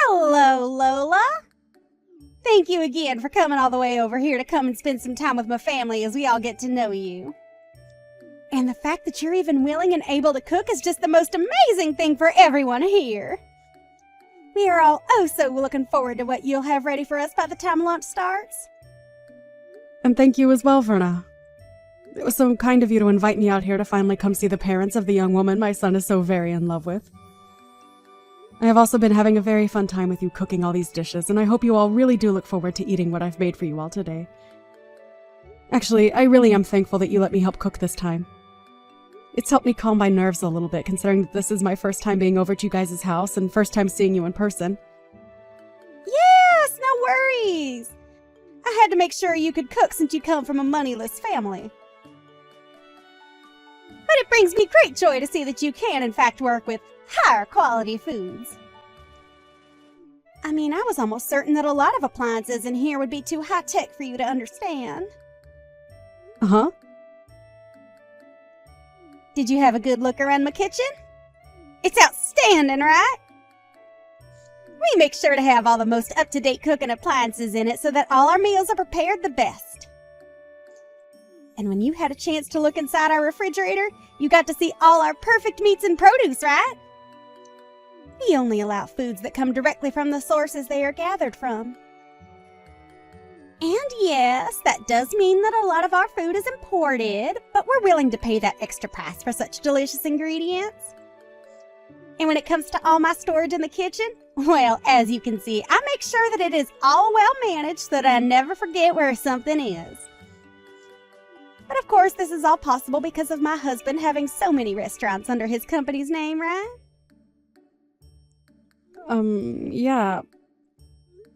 Hello, Lola. Thank you again for coming all the way over here to come and spend some time with my family as we all get to know you. And the fact that you're even willing and able to cook is just the most amazing thing for everyone here. We are all so looking forward to what you'll have ready for us by the time lunch starts. And thank you as well, Verna. It was so kind of you to invite me out here to finally come see the parents of the young woman my son is so very in love with. I have also been having a very fun time with you cooking all these dishes, and I hope you all really do look forward to eating what I've made for you all today. Actually, I really am thankful that you let me help cook this time. It's helped me calm my nerves a little bit, considering that this is my first time being over to you guys' house and first time seeing you in person. Yes, no worries. I had to make sure you could cook since you come from a moneyless family. But it brings me great joy to see that you can, in fact, work with higher quality foods. I mean, I was almost certain that a lot of appliances in here would be too high-tech for you to understand. Uh-huh. Did you have a good look around my kitchen? It's outstanding, right? We make sure to have all the most up-to-date cooking appliances in it so that all our meals are prepared the best. And when you had a chance to look inside our refrigerator, you got to see all our perfect meats and produce, right? We only allow foods that come directly from the sources they are gathered from. And yes, that does mean that a lot of our food is imported, but we're willing to pay that extra price for such delicious ingredients. And when it comes to all my storage in the kitchen, well, as you can see, I make sure that it is all well managed so that I never forget where something is. But of course, this is all possible because of my husband having so many restaurants under his company's name, right? Yeah.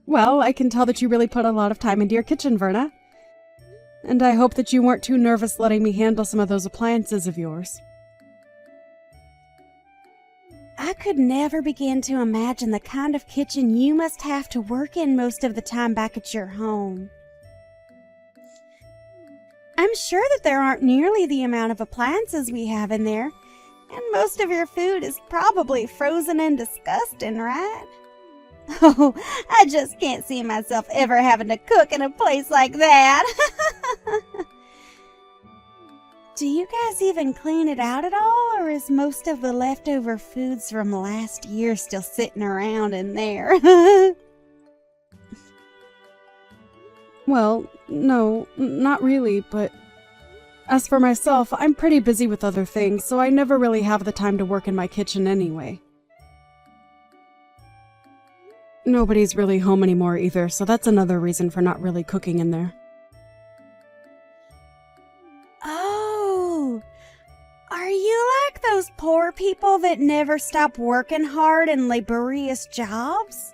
Well, I can tell that you really put a lot of time into your kitchen, Verna. And I hope that you weren't too nervous letting me handle some of those appliances of yours. I could never begin to imagine the kind of kitchen you must have to work in most of the time back at your home. I'm sure that there aren't nearly the amount of appliances we have in there, and most of your food is probably frozen and disgusting, right? Oh, I just can't see myself ever having to cook in a place like that. Do you guys even clean it out at all, or is most of the leftover foods from last year still sitting around in there? Well, no, not really, but as for myself, I'm pretty busy with other things, so I never really have the time to work in my kitchen anyway. Nobody's really home anymore either, so that's another reason for not really cooking in there. Oh, are you like those poor people that never stop working hard in laborious jobs?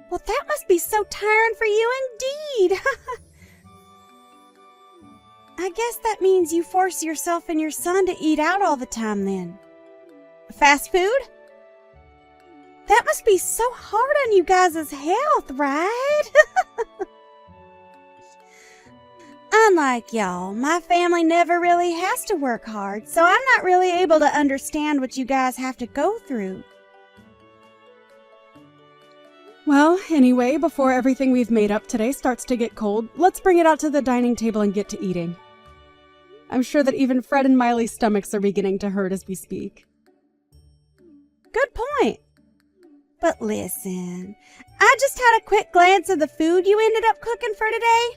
Well, that must be so tiring for you indeed. I guess that means you force yourself and your son to eat out all the time then. Fast food? That must be so hard on you guys' health, right? Unlike y'all, my family never really has to work hard, so I'm not really able to understand what you guys have to go through. Well, anyway, before everything we've made up today starts to get cold, let's bring it out to the dining table and get to eating. I'm sure that even Fred and Miley's stomachs are beginning to hurt as we speak. Good point. But listen, I just had a quick glance at the food you ended up cooking for today.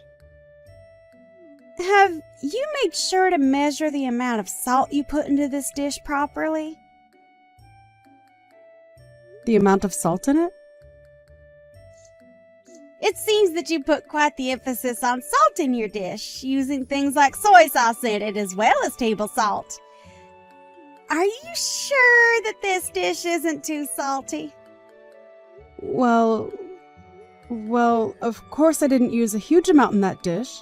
Have you made sure to measure the amount of salt you put into this dish properly? The amount of salt in it? It seems that you put quite the emphasis on salt in your dish, using things like soy sauce in it as well as table salt. Are you sure that this dish isn't too salty? Well, of course I didn't use a huge amount in that dish.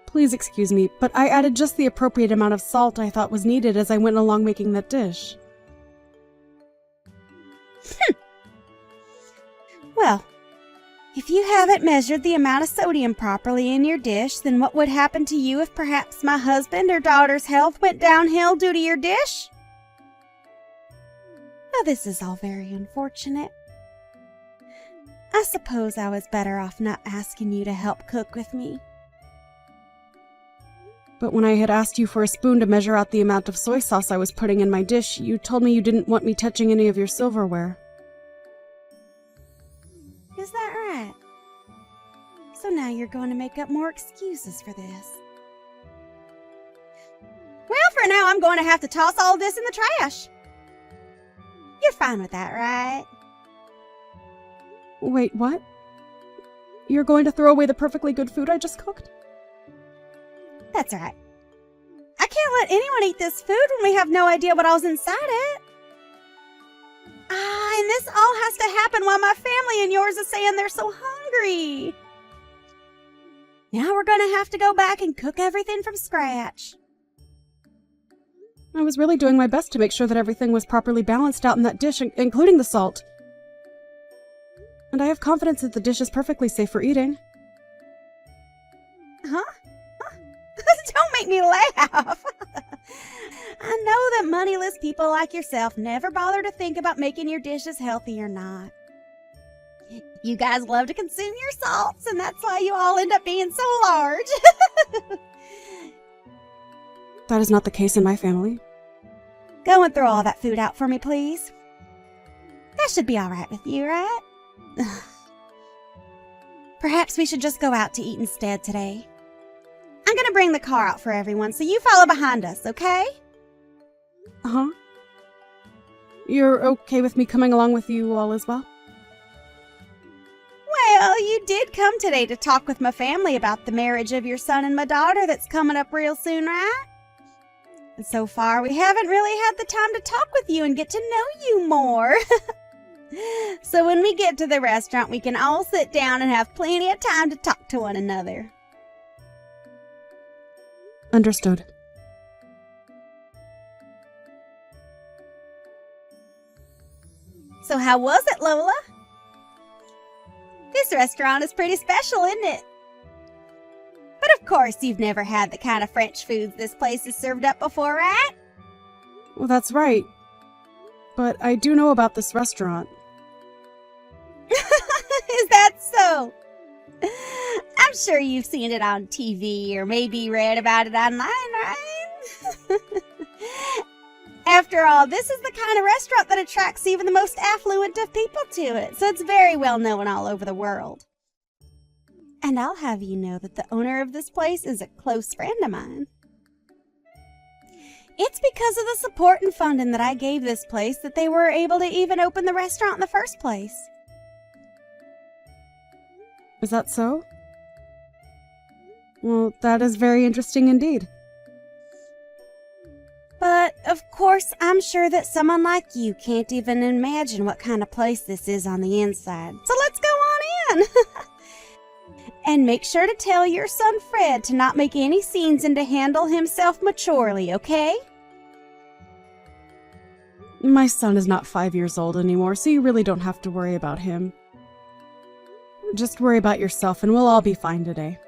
Please excuse me, but I added just the appropriate amount of salt I thought was needed as I went along making that dish. Well, if you haven't measured the amount of sodium properly in your dish, then what would happen to you if perhaps my husband or daughter's health went downhill due to your dish? Oh, this is all very unfortunate. I suppose I was better off not asking you to help cook with me. But when I had asked you for a spoon to measure out the amount of soy sauce I was putting in my dish, you told me you didn't want me touching any of your silverware. Is that right? So now you're going to make up more excuses for this. Well, for now, I'm going to have to toss all this in the trash. You're fine with that, right? Wait, what? You're going to throw away the perfectly good food I just cooked? That's right. I can't let anyone eat this food when we have no idea what all's inside it. And this all has to happen while my family and yours is saying they're so hungry. Now we're going to have to go back and cook everything from scratch. I was really doing my best to make sure that everything was properly balanced out in that dish, including the salt. And I have confidence that the dish is perfectly safe for eating. Huh? Don't make me laugh. I know that moneyless people like yourself never bother to think about making your dishes healthy or not. You guys love to consume your salts, and that's why you all end up being so large. That is not the case in my family. Go and throw all that food out for me, please. That should be all right with you, right? Perhaps we should just go out to eat instead today. I'm going to bring the car out for everyone, so you follow behind us, okay? Uh-huh. You're okay with me coming along with you all as well? Well, you did come today to talk with my family about the marriage of your son and my daughter that's coming up real soon, right? And so far, we haven't really had the time to talk with you and get to know you more. So when we get to the restaurant, we can all sit down and have plenty of time to talk to one another. Understood. So how was it, Lola? This restaurant is pretty special, isn't it? But of course, you've never had the kind of French foods this place has served up before, right? Well, that's right. But I do know about this restaurant. Is that so? I'm sure you've seen it on TV or maybe read about it online, right? After all, this is the kind of restaurant that attracts even the most affluent of people to it, so it's very well known all over the world. And I'll have you know that the owner of this place is a close friend of mine. It's because of the support and funding that I gave this place that they were able to even open the restaurant in the first place. Is that so? Well, that is very interesting indeed. But, of course, I'm sure that someone like you can't even imagine what kind of place this is on the inside. So let's go on in! And make sure to tell your son Fred to not make any scenes and to handle himself maturely, okay? My son is not 5 years old anymore, so you really don't have to worry about him. Just worry about yourself and we'll all be fine today.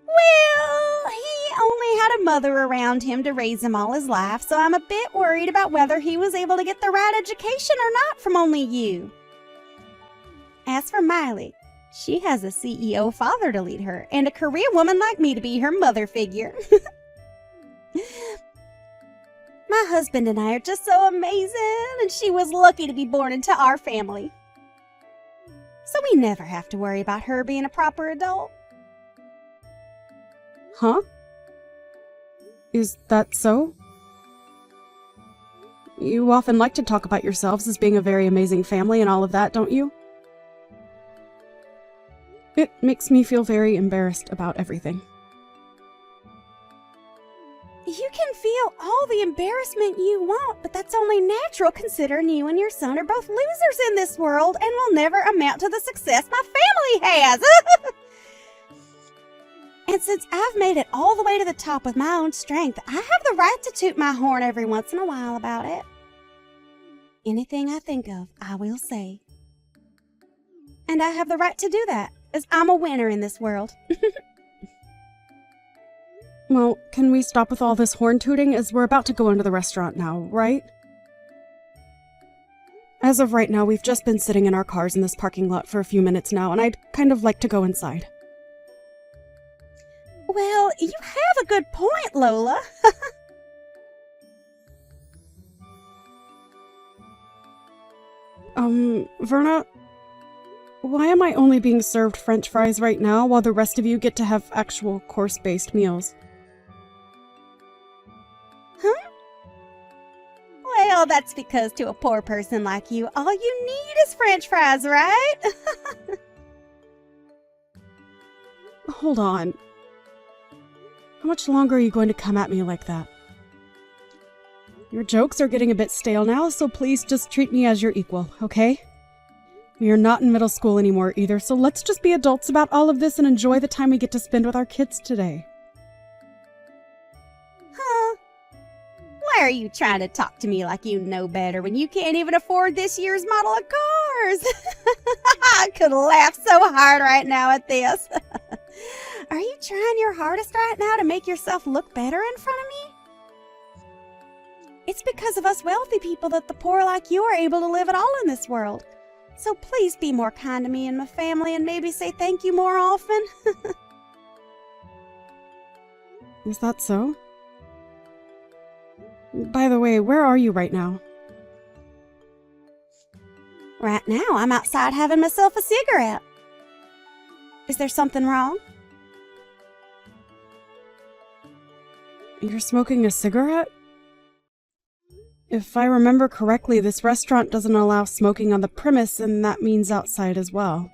Well, he only had a mother around him to raise him all his life, so I'm a bit worried about whether he was able to get the right education or not from only you. As for Miley, she has a CEO father to lead her and a career woman like me to be her mother figure. My husband and I are just so amazing, and she was lucky to be born into our family. So we never have to worry about her being a proper adult. Huh? Is that so? You often like to talk about yourselves as being a very amazing family and all of that, don't you? It makes me feel very embarrassed about everything. You can feel all the embarrassment you want, but that's only natural considering you and your son are both losers in this world and will never amount to the success my family has. And since I've made it all the way to the top with my own strength, I have the right to toot my horn every once in a while about it. Anything I think of, I will say. And I have the right to do that, as I'm a winner in this world. Well, can we stop with all this horn tooting as we're about to go into the restaurant now, right? As of right now, we've just been sitting in our cars in this parking lot for a few minutes now, and I'd kind of like to go inside. Well, you have a good point, Lola. Verna, why am I only being served French fries right now while the rest of you get to have actual course-based meals? Huh? Well, that's because to a poor person like you, all you need is French fries, right? Hold on. How much longer are you going to come at me like that? Your jokes are getting a bit stale now, so please just treat me as your equal, okay? We are not in middle school anymore either, so let's just be adults about all of this and enjoy the time we get to spend with our kids today. Huh? Why are you trying to talk to me like you know better when you can't even afford this year's model of cars? I could laugh so hard right now at this. Are you trying your hardest right now to make yourself look better in front of me? It's because of us wealthy people that the poor like you are able to live at all in this world. So please be more kind to me and my family and maybe say thank you more often. Is that so? By the way, where are you right now? Right now, I'm outside having myself a cigarette. Is there something wrong? You're smoking a cigarette? If I remember correctly, this restaurant doesn't allow smoking on the premise, and that means outside as well.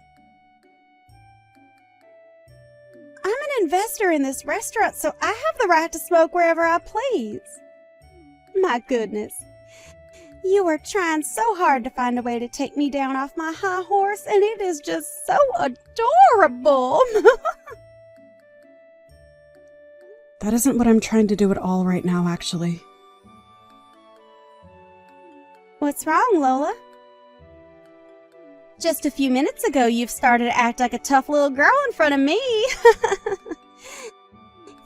I'm an investor in this restaurant, so I have the right to smoke wherever I please. My goodness. You are trying so hard to find a way to take me down off my high horse, and it is just so adorable. That isn't what I'm trying to do at all right now, actually. What's wrong, Lola? Just a few minutes ago, you've started to act like a tough little girl in front of me.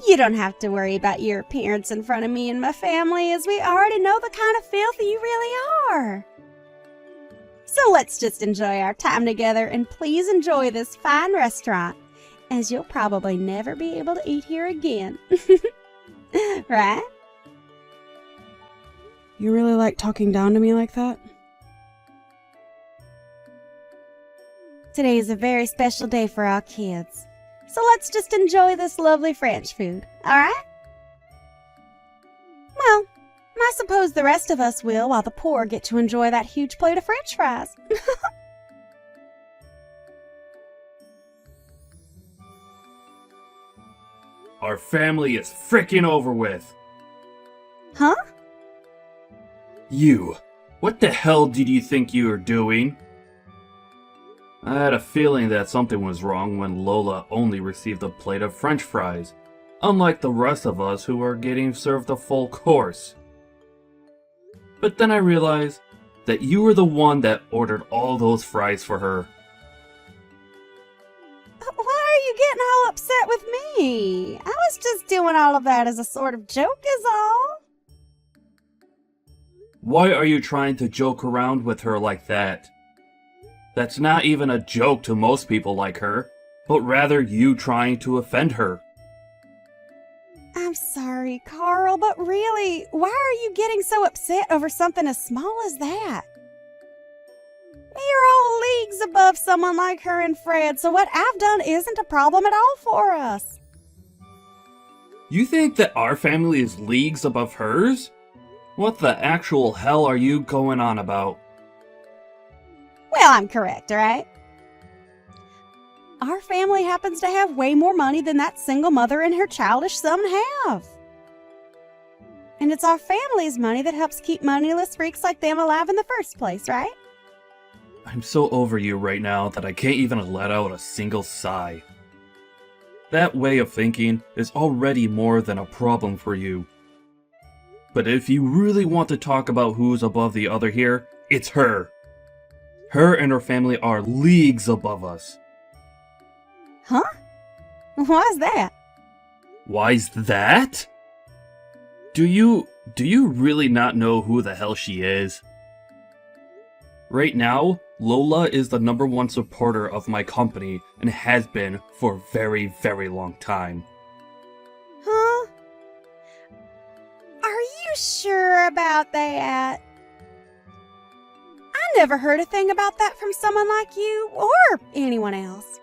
You don't have to worry about your appearance in front of me and my family, as we already know the kind of filth you really are. So let's just enjoy our time together, and please enjoy this fine restaurant, as you'll probably never be able to eat here again. Right? You really like talking down to me like that? Today is a very special day for our kids. So let's just enjoy this lovely French food, alright? Well, I suppose the rest of us will, while the poor get to enjoy that huge plate of French fries. Our family is frickin' over with. Huh? You. What the hell did you think you were doing? I had a feeling that something was wrong when Lola only received a plate of French fries, unlike the rest of us who are getting served a full course. But then I realized that you were the one that ordered all those fries for her. Why are you getting all upset with me? I was just doing all of that as a sort of joke is all. Why are you trying to joke around with her like that? That's not even a joke to most people like her, but rather you trying to offend her. I'm sorry, Carl, but really, why are you getting so upset over something as small as that? We're all leagues above someone like her and Fred, so what I've done isn't a problem at all for us. You think that our family is leagues above hers? What the actual hell are you going on about? Well, I'm correct, right? Our family happens to have way more money than that single mother and her childish son have. And it's our family's money that helps keep moneyless freaks like them alive in the first place, right? I'm so over you right now that I can't even let out a single sigh. That way of thinking is already more than a problem for you. But if you really want to talk about who's above the other here, it's her. Her and her family are leagues above us. Huh? Why's that? Why's that? Do you really not know who the hell she is? Right now, Lola is the #1 supporter of my company and has been for a very, very long time. Huh? Are you sure about that? I never heard a thing about that from someone like you or anyone else.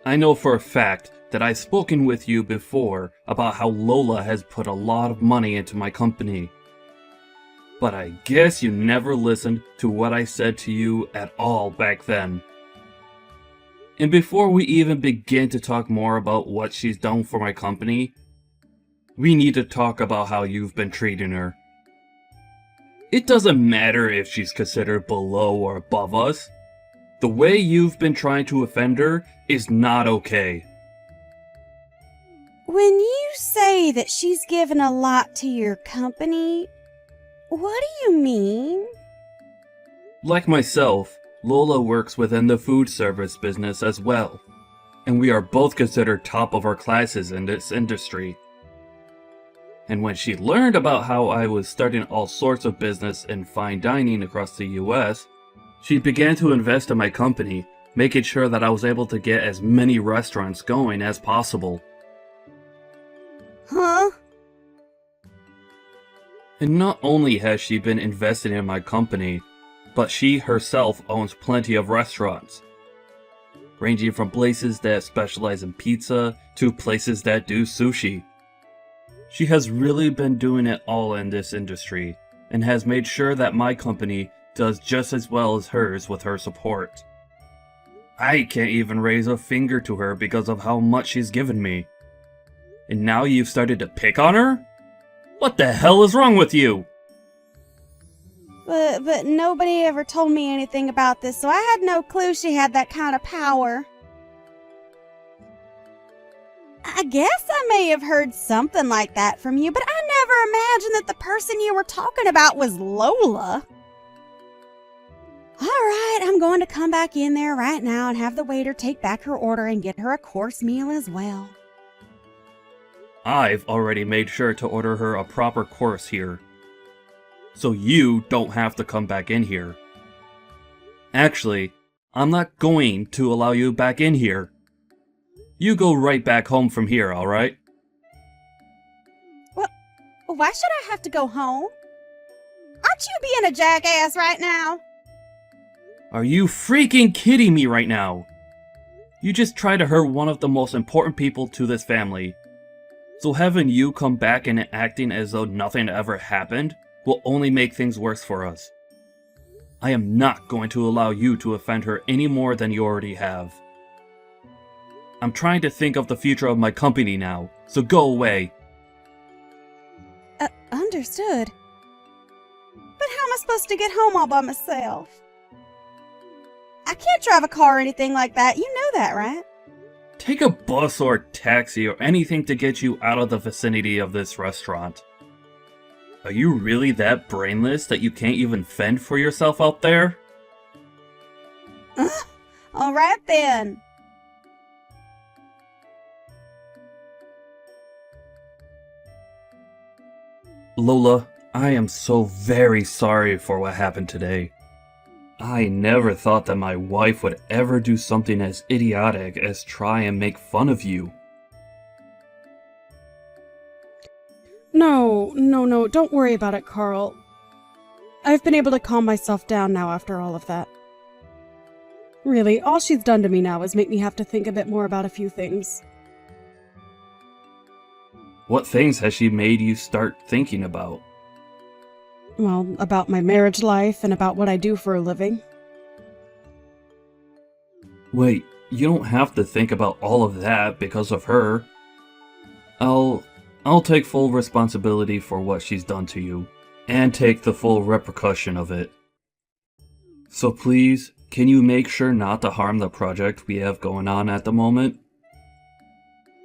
I know for a fact that I've spoken with you before about how Lola has put a lot of money into my company. But I guess you never listened to what I said to you at all back then. And before we even begin to talk more about what she's done for my company, we need to talk about how you've been treating her. It doesn't matter if she's considered below or above us. The way you've been trying to offend her is not okay. When you say that she's given a lot to your company, what do you mean? Like myself, Lola works within the food service business as well, and we are both considered top of our classes in this industry. And when she learned about how I was starting all sorts of business in fine dining across the US, she began to invest in my company, making sure that I was able to get as many restaurants going as possible. Huh? And not only has she been investing in my company, but she herself owns plenty of restaurants, ranging from places that specialize in pizza to places that do sushi. She has really been doing it all in this industry, and has made sure that my company does just as well as hers with her support. I can't even raise a finger to her because of how much she's given me. And now you've started to pick on her? What the hell is wrong with you? But nobody ever told me anything about this, so I had no clue she had that kind of power. I guess I may have heard something like that from you, but I never imagined that the person you were talking about was Lola. All right, I'm going to come back in there right now and have the waiter take back her order and get her a course meal as well. I've already made sure to order her a proper course here, so you don't have to come back in here. Actually, I'm not going to allow you back in here. You go right back home from here, alright? What? Why should I have to go home? Aren't you being a jackass right now? Are you freaking kidding me right now? You just tried to hurt one of the most important people to this family. So having you come back and acting as though nothing ever happened will only make things worse for us. I am not going to allow you to offend her any more than you already have. I'm trying to think of the future of my company now, so go away. Understood. But how am I supposed to get home all by myself? I can't drive a car or anything like that, you know that, right? Take a bus or taxi or anything to get you out of the vicinity of this restaurant. Are you really that brainless that you can't even fend for yourself out there? All right then. Lola, I am so very sorry for what happened today. I never thought that my wife would ever do something as idiotic as try and make fun of you. No, don't worry about it, Carl. I've been able to calm myself down now after all of that. Really, all she's done to me now is make me have to think a bit more about a few things. What things has she made you start thinking about? Well, about my marriage life and about what I do for a living. Wait, you don't have to think about all of that because of her. I'll take full responsibility for what she's done to you, and take the full repercussion of it. So please, can you make sure not to harm the project we have going on at the moment?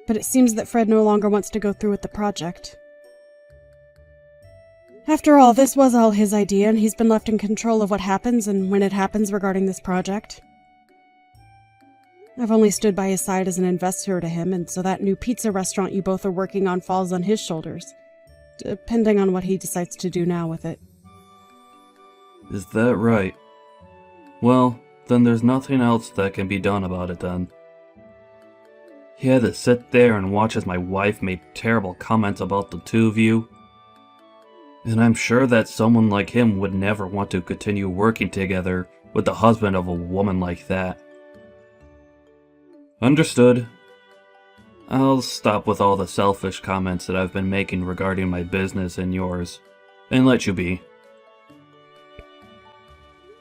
But it seems that Fred no longer wants to go through with the project. After all, this was all his idea, and he's been left in control of what happens and when it happens regarding this project. I've only stood by his side as an investor to him, and so that new pizza restaurant you both are working on falls on his shoulders, depending on what he decides to do now with it. Is that right? Well, then there's nothing else that can be done about it then. He had to sit there and watch as my wife made terrible comments about the two of you. And I'm sure that someone like him would never want to continue working together with the husband of a woman like that. Understood. I'll stop with all the selfish comments that I've been making regarding my business and yours, and let you be.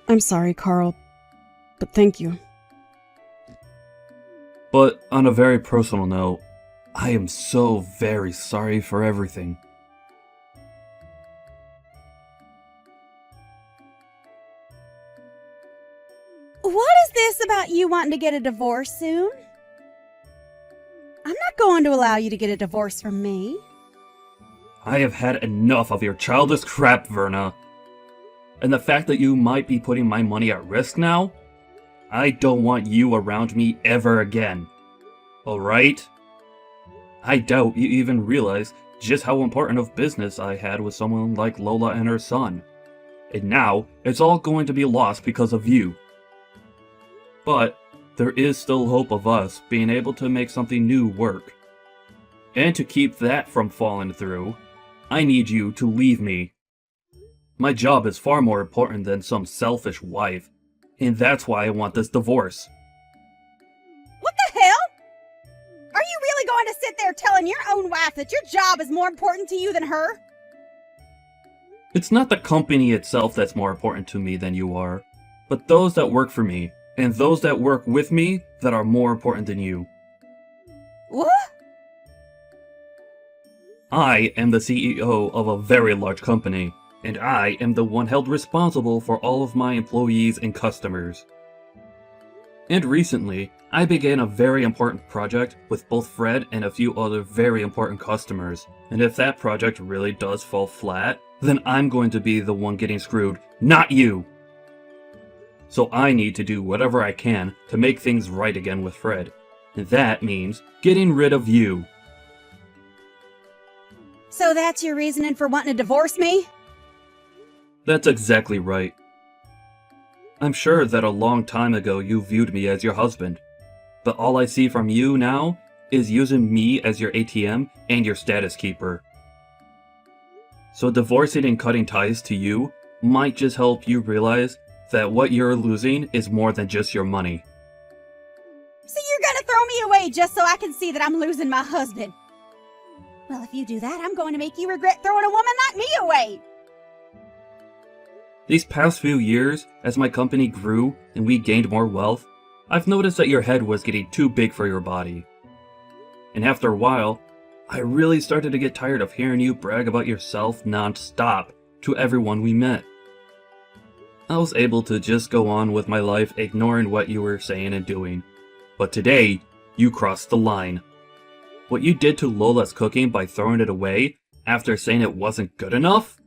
I'm sorry, Carl, but thank you. But on a very personal note, I am so very sorry for everything. What is this about you wanting to get a divorce soon? I'm not going to allow you to get a divorce from me. I have had enough of your childish crap, Verna. And the fact that you might be putting my money at risk now? I don't want you around me ever again. Alright? I doubt you even realize just how important of business I had with someone like Lola and her son. And now, it's all going to be lost because of you. But there is still hope of us being able to make something new work. And to keep that from falling through, I need you to leave me. My job is far more important than some selfish wife, and that's why I want this divorce. What the hell? Are you really going to sit there telling your own wife that your job is more important to you than her? It's not the company itself that's more important to me than you are, but those that work for me, and those that work with me that are more important than you. What? I am the CEO of a very large company, and I am the one held responsible for all of my employees and customers. And recently, I began a very important project with both Fred and a few other very important customers, and if that project really does fall flat, then I'm going to be the one getting screwed, not you! So I need to do whatever I can to make things right again with Fred. And that means getting rid of you. So that's your reasoning for wanting to divorce me? That's exactly right. I'm sure that a long time ago you viewed me as your husband. But all I see from you now is using me as your ATM and your status keeper. So divorcing and cutting ties to you might just help you realize that what you're losing is more than just your money. So you're gonna throw me away just so I can see that I'm losing my husband? Well, if you do that, I'm going to make you regret throwing a woman like me away. These past few years, as my company grew and we gained more wealth, I've noticed that your head was getting too big for your body. And after a while, I really started to get tired of hearing you brag about yourself non-stop to everyone we met. I was able to just go on with my life ignoring what you were saying and doing. But today, you crossed the line. What you did to Lola's cooking by throwing it away after saying it wasn't good enough?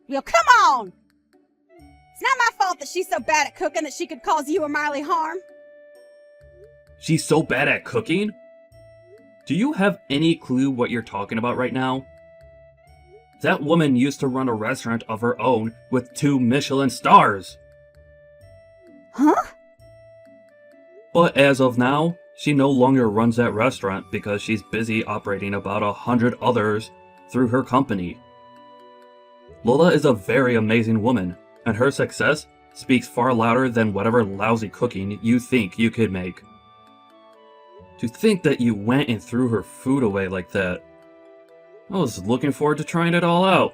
Well, come on! It's not my fault that she's so bad at cooking that she could cause you or Miley harm. She's so bad at cooking? Do you have any clue what you're talking about right now? That woman used to run a restaurant of her own with 2 Michelin stars. Huh? But as of now, she no longer runs that restaurant because she's busy operating about 100 others through her company. Lola is a very amazing woman, and her success speaks far louder than whatever lousy cooking you think you could make. To think that you went and threw her food away like that. I was looking forward to trying it all out.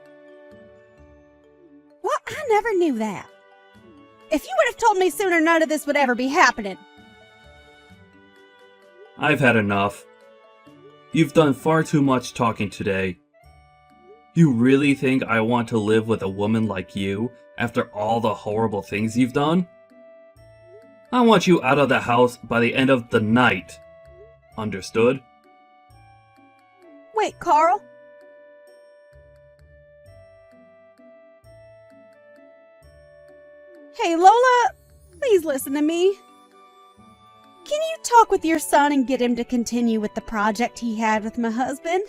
Well, I never knew that. If you would have told me sooner, none of this would ever be happening. I've had enough. You've done far too much talking today. You really think I want to live with a woman like you after all the horrible things you've done? I want you out of the house by the end of the night. Understood? Wait, Carl. Hey, Lola, please listen to me. talk with your son and get him to continue with the project he had with my husband?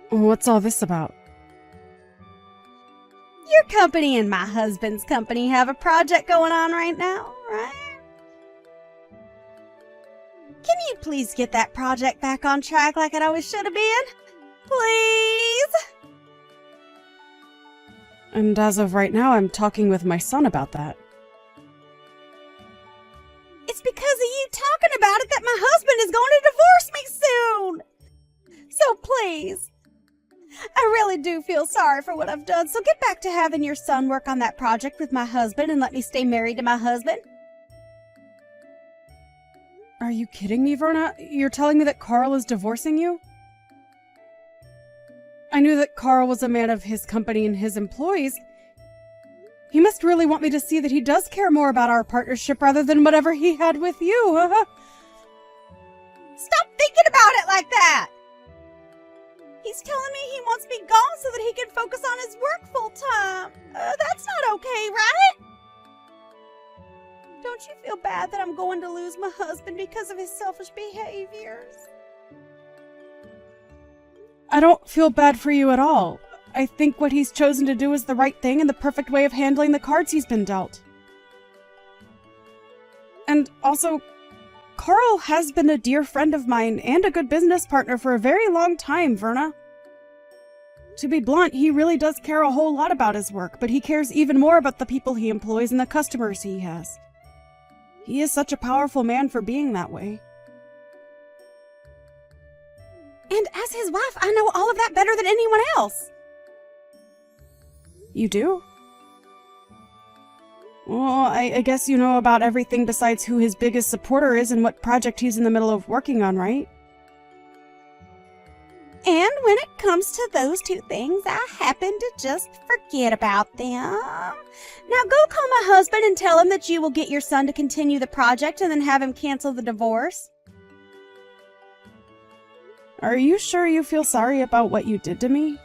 What's all this about? Your company and my husband's company have a project going on right now, right? Can you please get that project back on track like it always should have been? Please? And as of right now, I'm talking with my son about that. It's because of you talking about it that my husband is going to divorce me soon. So please, I really do feel sorry for what I've done, so get back to having your son work on that project with my husband and let me stay married to my husband. Are you kidding me, Verna? You're telling me that Carl is divorcing you? I knew that Carl was a man of his company and his employees. He must really want me to see that he does care more about our partnership rather than whatever he had with you. Stop thinking about it like that! He's telling me he wants me gone so that he can focus on his work full time. That's not okay, right? Don't you feel bad that I'm going to lose my husband because of his selfish behaviors? I don't feel bad for you at all. I think what he's chosen to do is the right thing and the perfect way of handling the cards he's been dealt. And also, Carl has been a dear friend of mine and a good business partner for a very long time, Verna. To be blunt, he really does care a whole lot about his work, but he cares even more about the people he employs and the customers he has. He is such a powerful man for being that way. And as his wife, I know all of that better than anyone else. You do? Well, I guess you know about everything besides who his biggest supporter is and what project he's in the middle of working on, right? And when it comes to those two things, I happen to just forget about them. Now go call my husband and tell him that you will get your son to continue the project and then have him cancel the divorce. Are you sure you feel sorry about what you did to me?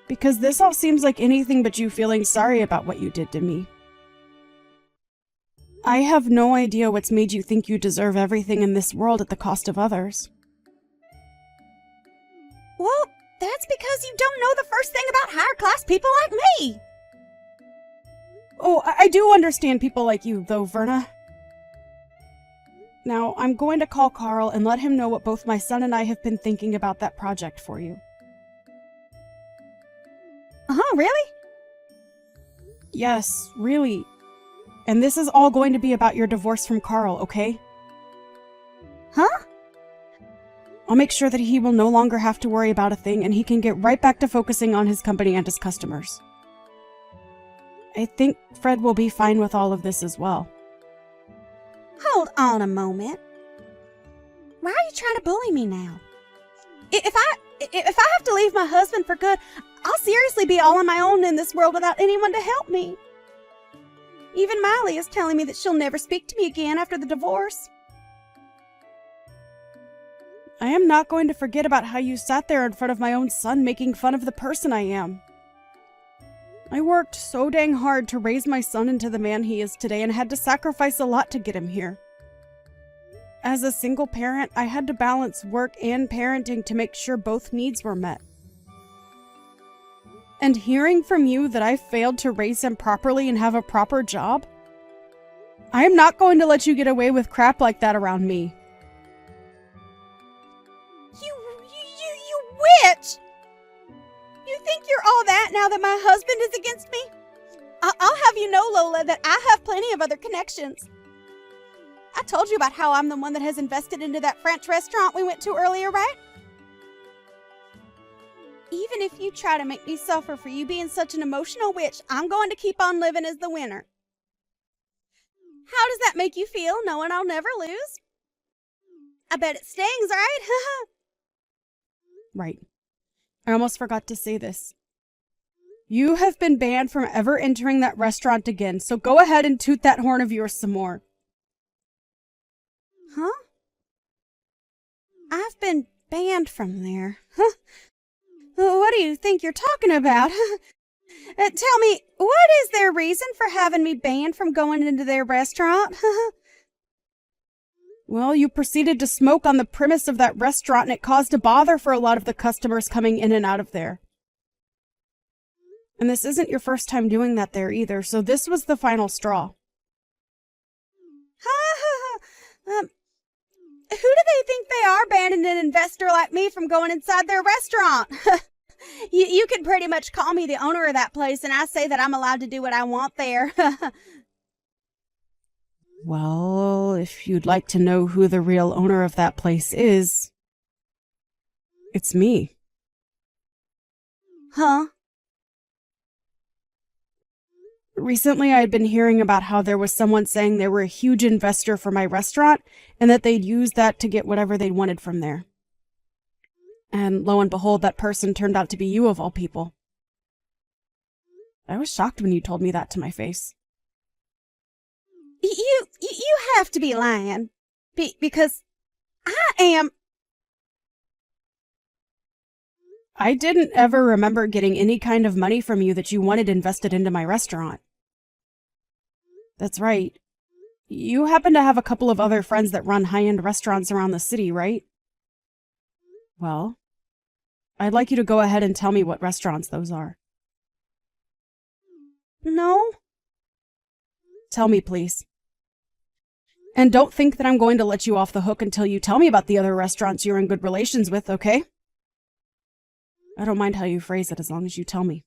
Because this all seems like anything but you feeling sorry about what you did to me. I have no idea what's made you think you deserve everything in this world at the cost of others. Well, that's because you don't know the first thing about higher class people like me. Oh, I do understand people like you, though, Verna. Now, I'm going to call Carl and let him know what both my son and I have been thinking about that project for you. Really? Yes, really. And this is all going to be about your divorce from Carl, okay? Huh? I'll make sure that he will no longer have to worry about a thing and he can get right back to focusing on his company and his customers. I think Fred will be fine with all of this as well. Hold on a moment. Why are you trying to bully me now? If I have to leave my husband for good, I'll seriously be all on my own in this world without anyone to help me. Even Miley is telling me that she'll never speak to me again after the divorce. I am not going to forget about how you sat there in front of my own son making fun of the person I am. I worked so dang hard to raise my son into the man he is today and had to sacrifice a lot to get him here. As a single parent, I had to balance work and parenting to make sure both needs were met. And hearing from you that I failed to raise him properly and have a proper job, I am not going to let you get away with crap like that around me. You witch! You think you're all that now that my husband is against me? I'll have you know, Lola, that I have plenty of other connections. I told you about how I'm the one that has invested into that French restaurant we went to earlier, right? Even if you try to make me suffer for you being such an emotional witch, I'm going to keep on living as the winner. How does that make you feel, knowing I'll never lose? I bet it stings, right? Right. I almost forgot to say this. You have been banned from ever entering that restaurant again, so go ahead and toot that horn of yours some more. Huh? I've been banned from there. Huh? What do you think you're talking about? Tell me, what is their reason for having me banned from going into their restaurant? Well, you proceeded to smoke on the premise of that restaurant, and it caused a bother for a lot of the customers coming in and out of there. And this isn't your first time doing that there either, so this was the final straw. Who do they think they are banning an investor like me from going inside their restaurant? You could pretty much call me the owner of that place, and I say that I'm allowed to do what I want there. Well, if you'd like to know who the real owner of that place is, it's me. Huh? Recently, I had been hearing about how there was someone saying they were a huge investor for my restaurant and that they'd use that to get whatever they'd wanted from there. And lo and behold, that person turned out to be you of all people. I was shocked when you told me that to my face. You have to be lying. Because I am... I didn't ever remember getting any kind of money from you that you wanted invested into my restaurant. That's right. You happen to have a couple of other friends that run high-end restaurants around the city, right? Well, I'd like you to go ahead and tell me what restaurants those are. No? Tell me, please. And don't think that I'm going to let you off the hook until you tell me about the other restaurants you're in good relations with, okay? I don't mind how you phrase it as long as you tell me.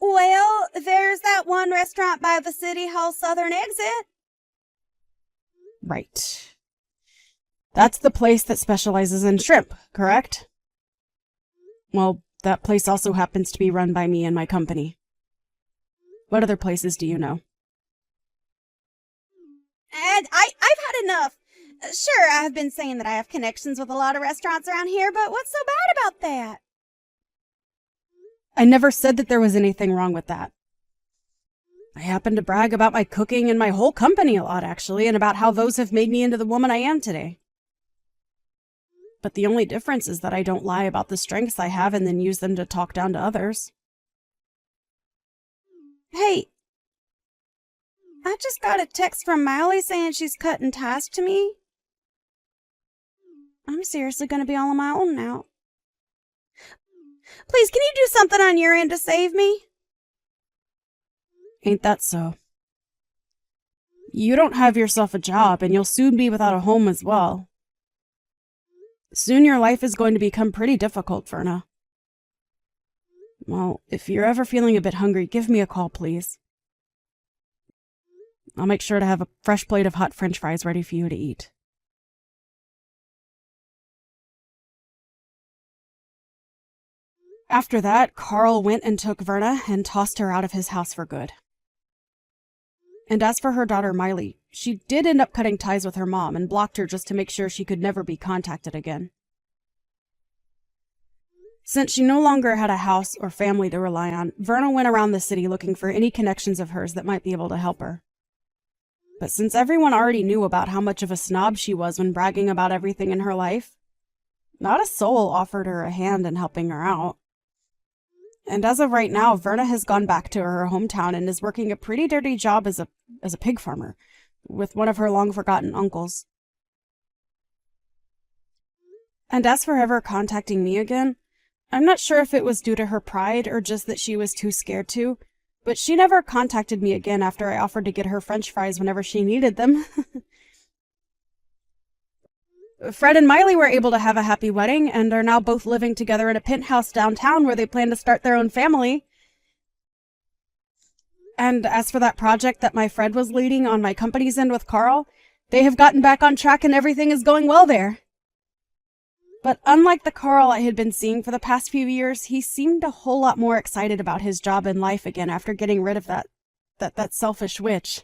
Well, there's that one restaurant by the City Hall southern exit. Right. That's the place that specializes in shrimp, correct? Well, that place also happens to be run by me and my company. What other places do you know? And I've had enough. Sure, I've been saying that I have connections with a lot of restaurants around here, but what's so bad about that? I never said that there was anything wrong with that. I happen to brag about my cooking and my whole company a lot, actually, and about how those have made me into the woman I am today. But the only difference is that I don't lie about the strengths I have and then use them to talk down to others. Hey, I just got a text from Miley saying she's cutting ties to me. I'm seriously going to be all on my own now. Please, can you do something on your end to save me? Ain't that so? You don't have yourself a job, and you'll soon be without a home as well. Soon your life is going to become pretty difficult, Verna. Well, if you're ever feeling a bit hungry, give me a call, please. I'll make sure to have a fresh plate of hot French fries ready for you to eat. After that, Carl went and took Verna and tossed her out of his house for good. And as for her daughter Miley, she did end up cutting ties with her mom and blocked her just to make sure she could never be contacted again. Since she no longer had a house or family to rely on, Verna went around the city looking for any connections of hers that might be able to help her. But since everyone already knew about how much of a snob she was when bragging about everything in her life, not a soul offered her a hand in helping her out. And as of right now, Verna has gone back to her hometown and is working a pretty dirty job as a pig farmer with one of her long-forgotten uncles. And as for ever contacting me again, I'm not sure if it was due to her pride or just that she was too scared to, but she never contacted me again after I offered to get her French fries whenever she needed them. Fred and Miley were able to have a happy wedding and are now both living together in a penthouse downtown where they plan to start their own family. And as for that project that my Fred was leading on my company's end with Carl, they have gotten back on track and everything is going well there. But unlike the Carl I had been seeing for the past few years, he seemed a whole lot more excited about his job in life again after getting rid of that selfish witch.